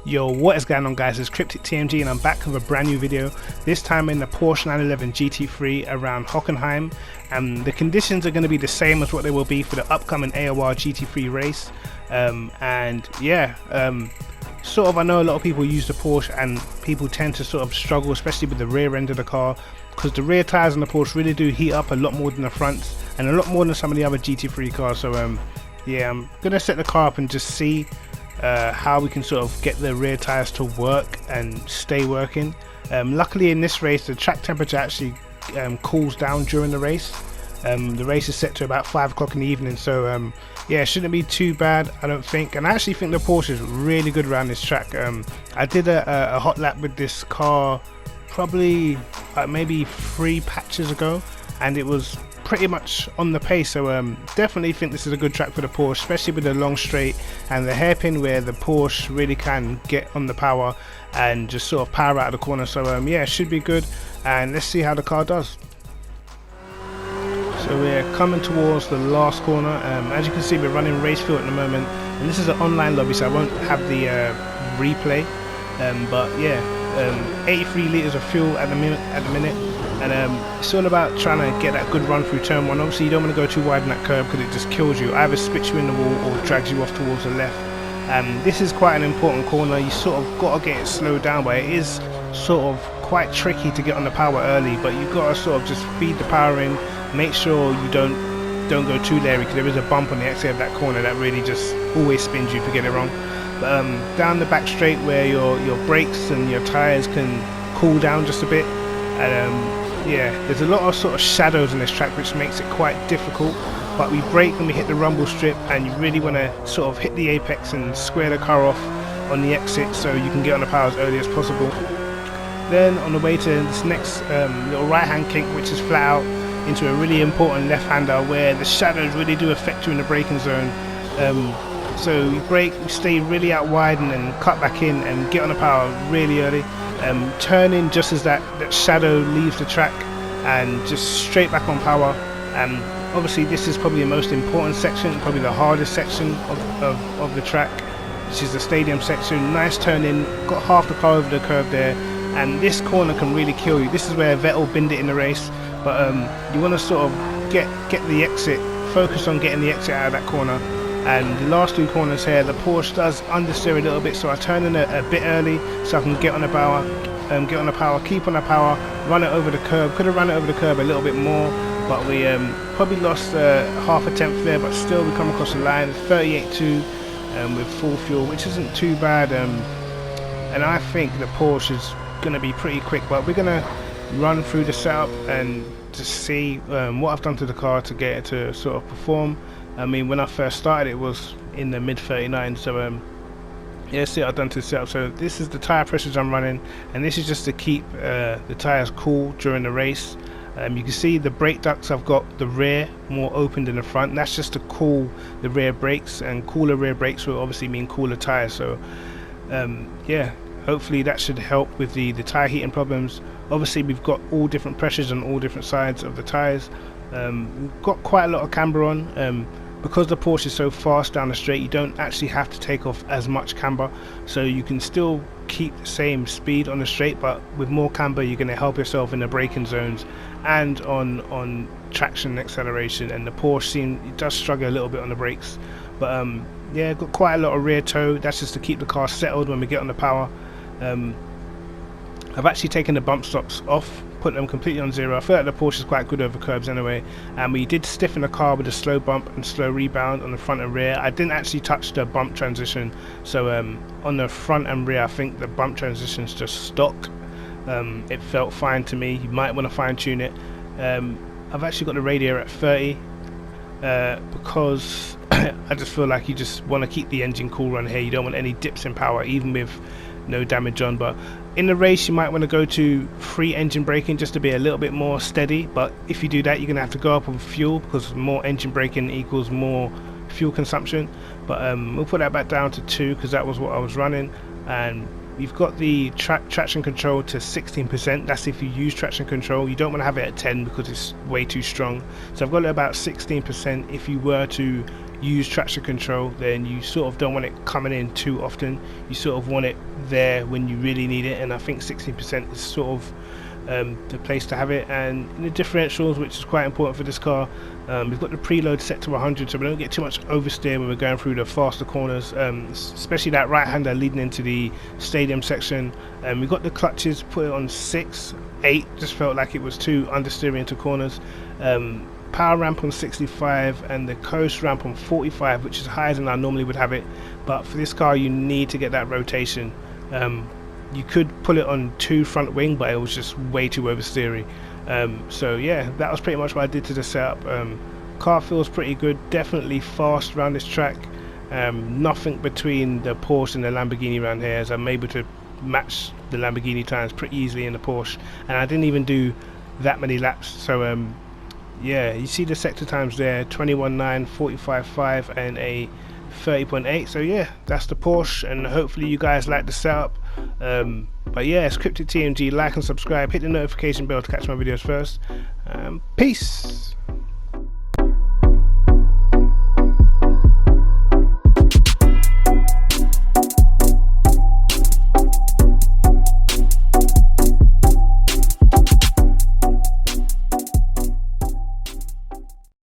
Yo, what is going on guys, it's Cryptic TMG and I'm back with a brand new video, this time in the Porsche 911 GT3 around Hockenheim, and the conditions are going to be the same as what they will be for the upcoming AOR GT3 race. Sort of, I know a lot of people use the Porsche and people tend to sort of struggle, especially with the rear end of the car, because the rear tyres on the Porsche really do heat up a lot more than the fronts and a lot more than some of the other GT3 cars. So yeah, I'm going to set the car up and just see how we can sort of get the rear tires to work and stay working. Luckily in this race the track temperature actually cools down during the race. The race is set to about 5 o'clock in the evening, so yeah, it shouldn't be too bad, I don't think. And I actually think the Porsche is really good around this track. I did a hot lap with this car probably maybe 3 patches ago, and it was pretty much on the pace, so definitely think this is a good track for the Porsche, especially with the long straight and the hairpin where the Porsche really can get on the power and just sort of power out of the corner. So yeah, it should be good, and let's see how the car does. So we're coming towards the last corner. As you can see, we're running race field at the moment, and this is an online lobby, so I won't have the replay, but yeah, 83 litres of fuel at the minute, and it's all about trying to get that good run through turn 1. Obviously you don't want to go too wide in that curve because it just kills you, either spits you in the wall or drags you off towards the left. This is quite an important corner, you sort of got to get it slowed down, but it is sort of quite tricky to get on the power early, but you've got to sort of just feed the power in, make sure you don't go too leery, because there is a bump on the exit of that corner that really just always spins you if you get it wrong. But down the back straight where your brakes and your tyres can cool down just a bit, and yeah, there's a lot of sort of shadows in this track which makes it quite difficult, but we brake when we hit the rumble strip, and you really want to sort of hit the apex and square the car off on the exit so you can get on the power as early as possible. Then on the way to this next little right hand kink, which is flat out into a really important left hander where the shadows really do affect you in the braking zone. So we brake, we stay really out wide and then cut back in and get on the power really early. Turn in just as that shadow leaves the track and just straight back on power. Obviously this is probably the most important section, probably the hardest section of the track, which is the stadium section. Nice turn in, got half the car over the curve there, and this corner can really kill you. This is where Vettel binned it in the race, but you want to sort of get the exit, focus on getting the exit out of that corner. And the last 2 corners here, the Porsche does understeer a little bit, so I turn in a bit early so I can get on the power, keep on the power, run it over the curb. Could have run it over the curb a little bit more, but we probably lost half a tenth there, but still we come across the line, 38.2 with full fuel, which isn't too bad. And I think the Porsche is going to be pretty quick, but we're going to run through the setup and just see what I've done to the car to get it to sort of perform. I mean, when I first started it was in the mid 39, so yeah, see what I've done to the setup. So this is the tyre pressures I'm running, and this is just to keep the tyres cool during the race. You can see the brake ducts, I've got the rear more open than the front, and that's just to cool the rear brakes, and cooler rear brakes will obviously mean cooler tyres. So yeah, hopefully that should help with the tyre heating problems. Obviously we've got all different pressures on all different sides of the tyres. We've got quite a lot of camber on. Because the Porsche is so fast down the straight, you don't actually have to take off as much camber, so you can still keep the same speed on the straight, but with more camber you're going to help yourself in the braking zones and on traction and acceleration. And the Porsche it does struggle a little bit on the brakes, but yeah, got quite a lot of rear toe. That's just to keep the car settled when we get on the power. I've actually taken the bump stops off, put them completely on 0. I feel like the Porsche is quite good over curbs anyway, and we did stiffen the car with a slow bump and slow rebound on the front and rear. I didn't actually touch the bump transition, so on the front and rear I think the bump transition's just stock. It felt fine to me. You might want to fine tune it. I've actually got the radiator at 30 because I just feel like you just want to keep the engine cool run here. You don't want any dips in power even with no damage on. But in the race you might want to go to free engine braking just to be a little bit more steady, but if you do that you're going to have to go up with fuel, because more engine braking equals more fuel consumption. But we'll put that back down to 2 because that was what I was running. And you've got the traction control to 16%. That's if you use traction control. You don't want to have it at 10 because it's way too strong, so I've got it about 16%. If you were to use traction control, then you sort of don't want it coming in too often. You sort of want it there when you really need it, and I think 16% is sort of the place to have it. And in the differentials, which is quite important for this car, we've got the preload set to 100, so we don't get too much oversteer when we're going through the faster corners, especially that right hander leading into the stadium section. We've got the clutches put it on 6, 8, just felt like it was too understeering into corners. Power ramp on 65 and the coast ramp on 45, which is higher than I normally would have it, but for this car you need to get that rotation. You could pull it on 2 front wing, but it was just way too oversteery. So yeah, that was pretty much what I did to the setup. Car feels pretty good, definitely fast around this track. Nothing between the Porsche and the Lamborghini around here, as I'm able to match the Lamborghini times pretty easily in the Porsche, and I didn't even do that many laps. So yeah, you see the sector times there, 21.9, 45.5 and a 30.8. so yeah, that's the Porsche, and hopefully you guys like the setup. But yeah, it's Cryptic TMG. Like and subscribe, hit the notification bell to catch my videos first. Peace.